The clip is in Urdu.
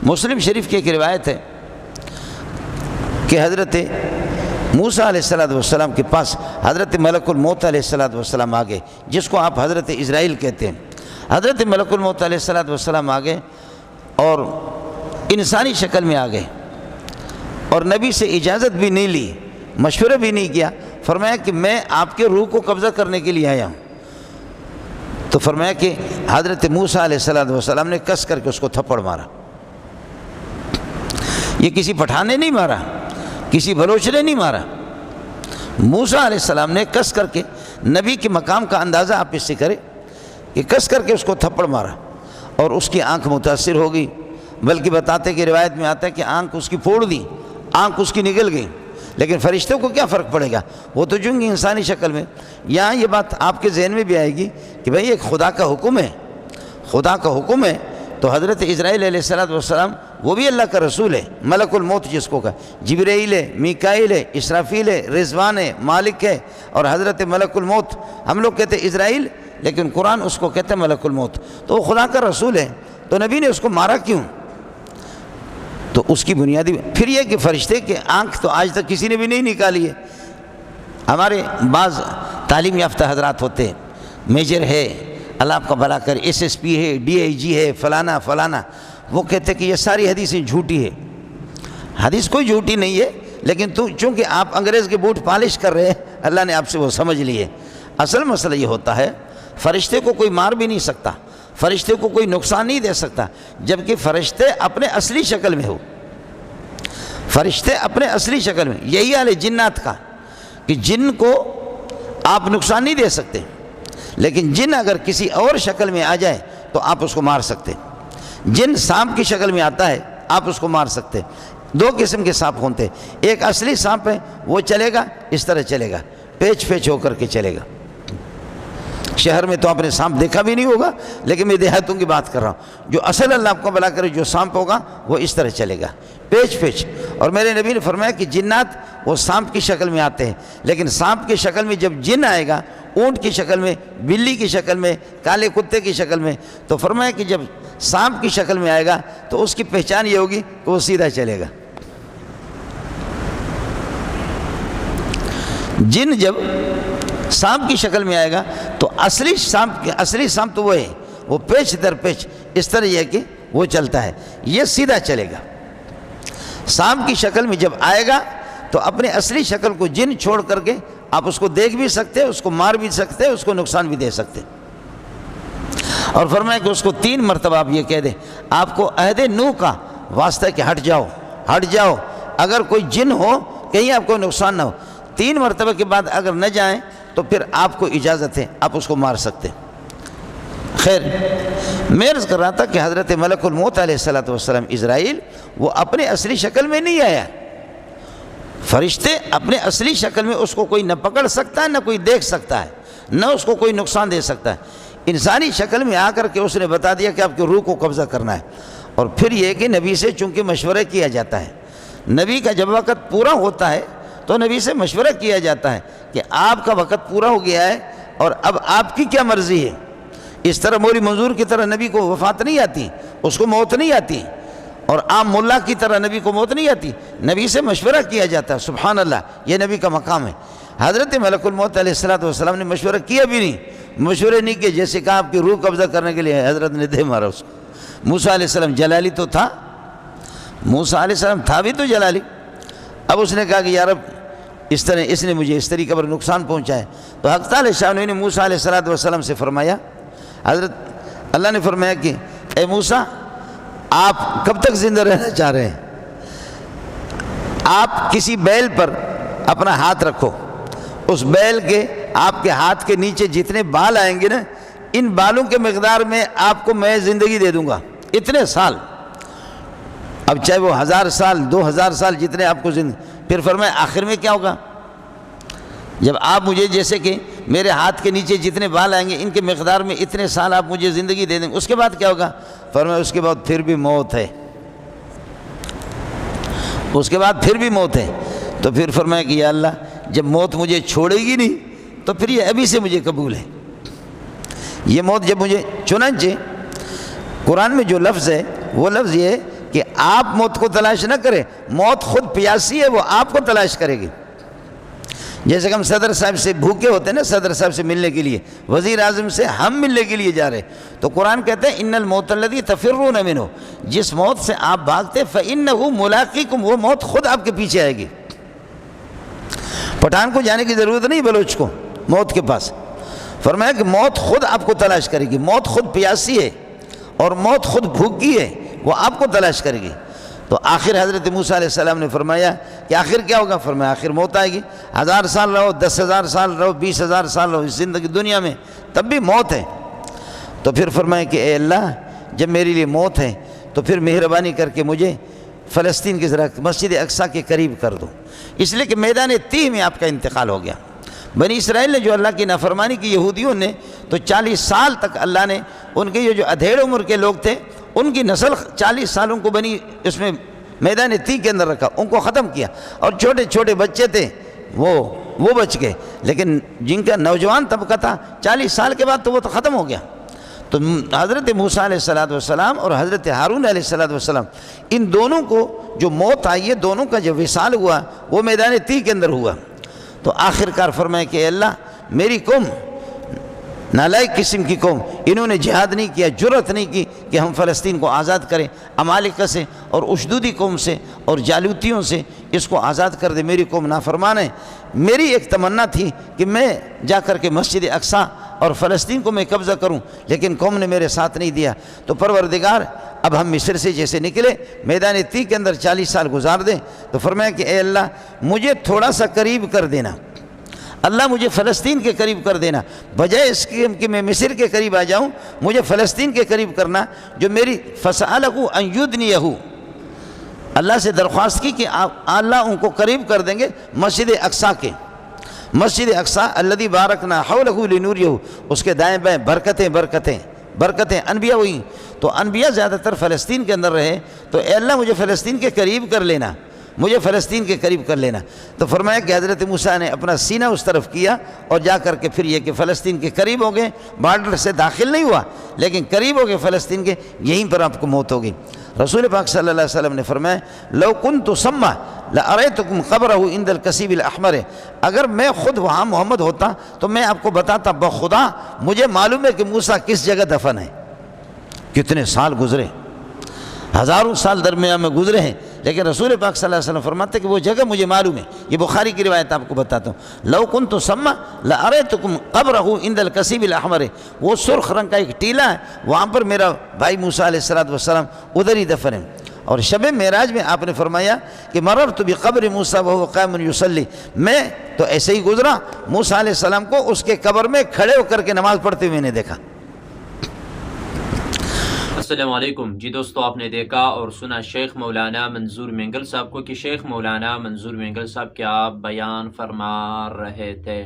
مسلم شریف کی ایک روایت ہے کہ حضرت موسیٰ علیہ السلام کے پاس حضرت ملک الموت علیہ السلام آگے، جس کو آپ حضرت اسرائیل کہتے ہیں۔ حضرت ملک الموت علیہ السلام آگے اور انسانی شکل میں آگئے، اور نبی سے اجازت بھی نہیں لی، مشورہ بھی نہیں کیا، فرمایا کہ میں آپ کے روح کو قبضہ کرنے کے لیے آیا ہوں۔ تو فرمایا کہ حضرت موسیٰ علیہ السلام نے کس کر کے اس کو تھپڑ مارا۔ یہ کسی پٹھان نے نہیں مارا، کسی بلوچ نے نہیں مارا، موسیٰ علیہ السلام نے کس کر کے، نبی کے مقام کا اندازہ آپ اس سے کریں کہ کس کر کے اس کو تھپڑ مارا، اور اس کی آنکھ متاثر ہو گئی، بلکہ بتاتے کہ روایت میں آتا ہے کہ آنکھ اس کی پھوڑ دی، آنکھ اس کی نگل گئی۔ لیکن فرشتوں کو کیا فرق پڑے گا، وہ تو چونکہ انسانی شکل میں۔ یہاں یہ بات آپ کے ذہن میں بھی آئے گی کہ بھئی ایک خدا کا حکم ہے، خدا کا حکم ہے، تو حضرت اسرائیل علیہ السلام وہ بھی اللہ کا رسول ہے، ملک الموت جس کو کہا، جبرائیل ہے، میکائیل ہے، اسرافیل ہے، رضوان ہے، مالک ہے، اور حضرت ملک الموت ہم لوگ کہتے ہیں اسرائیل، لیکن قرآن اس کو کہتے ہیں ملک الموت، تو وہ خدا کا رسول ہے۔ تو نبی نے اس کو مارا کیوں؟ تو اس کی بنیادی پھر یہ کہ فرشتے کے آنکھ تو آج تک کسی نے بھی نہیں نکالی ہے۔ ہمارے بعض تعلیم یافتہ حضرات ہوتے ہیں، میجر ہے، اللہ آپ کا بھلا کر، SSP ہے، DIG ہے، فلانا فلانا، وہ کہتے ہیں کہ یہ ساری حدیثیں جھوٹی ہے۔ حدیث کوئی جھوٹی نہیں ہے، لیکن چونکہ آپ انگریز کے بوٹ پالش کر رہے ہیں، اللہ نے آپ سے وہ سمجھ لیے۔ اصل مسئلہ یہ ہوتا ہے، فرشتے کو کوئی مار بھی نہیں سکتا، فرشتے کو کوئی نقصان نہیں دے سکتا، جبکہ فرشتے اپنے اصلی شکل میں ہو، فرشتے اپنے اصلی شکل میں۔ یہی حال ہے جنات کا کہ جن کو آپ نقصان نہیں دے سکتے، لیکن جن اگر کسی اور شکل میں آ جائے تو آپ اس کو مار سکتے۔ جن سانپ کی شکل میں آتا ہے آپ اس کو مار سکتے۔ دو قسم کے سانپ ہوتے ہیں، ایک اصلی سانپ ہے، وہ چلے گا اس طرح چلے گا، پیچ پیچ ہو کر کے چلے گا۔ شہر میں تو آپ نے سانپ دیکھا بھی نہیں ہوگا، لیکن میں دیہاتوں کی بات کر رہا ہوں۔ جو اصل اللہ آپ کو بھلا کرے جو سانپ ہوگا وہ اس طرح چلے گا، پیچ پیچ۔ اور میرے نبی نے فرمایا کہ جنات وہ سانپ کی شکل میں آتے ہیں، لیکن سانپ کی شکل میں جب جن آئے گا، اونٹ کی شکل میں، بلی کی شکل میں، کالے کتے کی شکل میں، تو فرمایا کہ جب سانپ کی شکل میں آئے گا تو اس کی پہچان یہ ہوگی کہ وہ سیدھا چلے گا۔ جن جب سانپ کی شکل میں آئے گا تو اصلی سانپ تو وہ ہے، وہ پیچ در پیچ اس طرح یہ ہے کہ وہ چلتا ہے، یہ سیدھا چلے گا۔ سانپ کی شکل میں جب آئے گا تو اپنے اصلی شکل کو جن چھوڑ کر کے آپ اس کو دیکھ بھی سکتے، اس کو مار بھی سکتے، اس کو نقصان بھی دے سکتے۔ اور فرمایا کہ اس کو 3 مرتبہ آپ یہ کہہ دیں، آپ کو عہد نوح کا واسطہ ہے کہ ہٹ جاؤ ہٹ جاؤ، اگر کوئی جن ہو کہیں آپ کو نقصان نہ ہو۔ 3 مرتبہ کے بعد اگر نہ جائیں تو پھر آپ کو اجازت ہے، آپ اس کو مار سکتے۔ خیر، میں عرض کر رہا تھا کہ حضرت ملک الموت علیہ السلام اسرائیل وہ اپنے اصلی شکل میں نہیں آیا۔ فرشتے اپنے اصلی شکل میں اس کو کوئی نہ پکڑ سکتا ہے، نہ کوئی دیکھ سکتا ہے، نہ اس کو کوئی نقصان دے سکتا ہے۔ انسانی شکل میں آ کر کے اس نے بتا دیا کہ آپ کے روح کو قبضہ کرنا ہے۔ اور پھر یہ کہ نبی سے چونکہ مشورہ کیا جاتا ہے، نبی کا جب وقت پورا ہوتا ہے تو نبی سے مشورہ کیا جاتا ہے کہ آپ کا وقت پورا ہو گیا ہے اور اب آپ کی کیا مرضی ہے۔ اس طرح موری منظور کی طرح نبی کو وفات نہیں آتی، اس کو موت نہیں آتی، اور عام ملا کی طرح نبی کو موت نہیں آتی، نبی سے مشورہ کیا جاتا ہے۔ سبحان اللہ، یہ نبی کا مقام ہے۔ حضرت ملک الموت علیہ السلام نے مشورہ کیا بھی نہیں، مشورے نہیں کہ جیسے کہا آپ کی روح قبضہ کرنے کے لیے حضرت نے دے مارا اس کو۔ موسیٰ علیہ السلام جلالی تو تھا، موسیٰ علیہ السلام تھا بھی تو جلالی۔ اب اس نے کہا کہ یا رب اس طرح اس نے مجھے اس طریقے پر نقصان پہنچایا، تو حق تعالی شاہ نے موسیٰ علیہ السلام سے فرمایا، حضرت اللہ نے فرمایا کہ اے موسیٰ آپ کب تک زندہ رہنا چاہ رہے ہیں؟ آپ کسی بیل پر اپنا ہاتھ رکھو، اس بیل کے آپ کے ہاتھ کے نیچے جتنے بال آئیں گے نا، ان بالوں کے مقدار میں آپ کو میں زندگی دے دوں گا، اتنے سال۔ اب چاہے وہ 1000 سال 2000 سال جتنے آپ کو پھر فرمایا آخر میں کیا ہوگا؟ جب آپ مجھے جیسے کہ میرے ہاتھ کے نیچے جتنے بال آئیں گے ان کے مقدار میں اتنے سال آپ مجھے زندگی دے دیں گے، اس کے بعد کیا ہوگا؟ فرمایا اس کے بعد پھر بھی موت ہے، اس کے بعد پھر بھی موت ہے۔ تو پھر فرمایا کہ یا اللہ جب موت مجھے چھوڑے گی نہیں تو پھر یہ ابھی سے مجھے قبول ہے، یہ موت جب مجھے، چنانچہ قرآن میں جو لفظ ہے وہ لفظ یہ ہے کہ آپ موت کو تلاش نہ کریں، موت خود پیاسی ہے، وہ آپ کو تلاش کرے گی۔ جیسے کہ ہم صدر صاحب سے بھوکے ہوتے ہیں نا، صدر صاحب سے ملنے کے لیے، وزیر اعظم سے ہم ملنے کے لیے جا رہے ہیں، تو قرآن کہتے ہیں ان الموت الذی تفرون منہ، جس موت سے آپ بھاگتے فإنہ ملاقیکم، وہ موت خود آپ کے پیچھے آئے گی۔ پٹھان کو جانے کی ضرورت نہیں، بلوچ کو موت کے پاس، فرمایا کہ موت خود آپ کو تلاش کرے گی، موت خود پیاسی ہے اور موت خود بھوکی ہے، وہ آپ کو تلاش کرے گی۔ تو آخر حضرت موسیٰ علیہ السلام نے فرمایا کہ آخر کیا ہوگا؟ فرمایا آخر موت آئے گی، 1000 سال رہو، 10,000 سال رہو، 20,000 سال رہو اس زندگی دنیا میں، تب بھی موت ہے۔ تو پھر فرمایا کہ اے اللہ، جب میرے لیے موت ہے تو پھر مہربانی کر کے مجھے فلسطین کی ذرا مسجد اقصیٰ کے قریب کر دو، اس لیے کہ میدان تیہ میں آپ کا انتقال ہو گیا۔ بنی اسرائیل نے جو اللہ کی نافرمانی کی، یہودیوں نے تو 40 سال تک اللہ نے ان کے یہ جو ادھیڑ عمر کے لوگ تھے، ان کی نسل 40 سالوں کو بنی اس میں میدان تیہ کے اندر رکھا، ان کو ختم کیا، اور چھوٹے چھوٹے بچے تھے وہ بچ گئے، لیکن جن کا نوجوان طبقہ تھا 40 سال کے بعد تو وہ تو ختم ہو گیا۔ تو حضرت موسیٰ علیہ السلام اور حضرت ہارون علیہ السلام، ان دونوں کو جو موت آئی ہے، دونوں کا جو وصال ہوا وہ میدان تیہ کے اندر ہوا۔ تو آخر کار فرمائے کہ اے اللہ، میری قوم نالائق قسم کی قوم، انہوں نے جہاد نہیں کیا، جرأت نہیں کی کہ ہم فلسطین کو آزاد کریں عمالقہ سے اور اشدودی قوم سے اور جالوتیوں سے، اس کو آزاد کر دے، میری قوم نافرمان ہے۔ میری ایک تمنا تھی کہ میں جا کر کے مسجد اقصیٰ اور فلسطین کو میں قبضہ کروں، لیکن قوم نے میرے ساتھ نہیں دیا۔ تو پروردگار، اب ہم مصر سے جیسے نکلے، میدان تیہ کے اندر 40 سال گزار دیں، تو فرمایا کہ اے اللہ، مجھے تھوڑا سا قریب کر دینا، اللہ مجھے فلسطین کے قریب کر دینا، بجائے اس کی کہ میں مصر کے قریب آ جاؤں، مجھے فلسطین کے قریب کرنا، جو میری فَسَأَلَهُ أَن يُدْنِيَهُ، اللہ سے درخواست کی کہ اللہ ان کو قریب کر دیں گے مسجد اقصیٰ کے، مسجد اقصیٰ الذی بارکنا حولہ لنوریہ، اس کے دائیں بائیں برکتیں انبیاء ہوئی، تو انبیاء زیادہ تر فلسطین کے اندر رہے، تو اے اللہ مجھے فلسطین کے قریب کر لینا، مجھے فلسطین کے قریب کر لینا۔ تو فرمایا کہ حضرت موسیٰ نے اپنا سینہ اس طرف کیا اور جا کر کے پھر یہ کہ فلسطین کے قریب ہو گئے، بارڈر سے داخل نہیں ہوا لیکن قریب ہو گئے فلسطین کے، یہیں پر آپ کو موت ہوگی۔ رسول پاک صلی اللہ علیہ وسلم نے فرمایا لو کنت ثم لأریتکم قبرہ عند الکثیب الاحمر، اگر میں خود وہاں محمد ہوتا تو میں آپ کو بتاتا، بخدا مجھے معلوم ہے کہ موسیٰ کس جگہ دفن ہے۔ کتنے سال گزرے، ہزاروں سال درمیان میں گزرے ہیں، لیکن رسول پاک صلی اللہ علیہ وسلم فرماتے کہ وہ جگہ مجھے معلوم ہے۔ یہ بخاری کی روایت آپ کو بتاتا ہوں، لو کنت ثم لأریتکم قبرہ عند الکثیب الاحمر، وہ سرخ رنگ کا ایک ٹیلہ ہے، وہاں پر میرا بھائی موسیٰ علیہ السلام ادھر ہی دفن ہے۔ اور شب معراج میں آپ نے فرمایا کہ مررت بقبر موسیٰ وہو قائم یصلی، میں تو ایسے ہی گزرا، موسیٰ علیہ السلام کو اس کے قبر میں کھڑے ہو کر کے نماز پڑھتے ہوئے میں نے دیکھا۔ السلام علیکم جی دوستو، آپ نے دیکھا اور سنا شیخ مولانا منظور مینگل صاحب کو کہ شیخ مولانا منظور مینگل صاحب کیا بیان فرما رہے تھے۔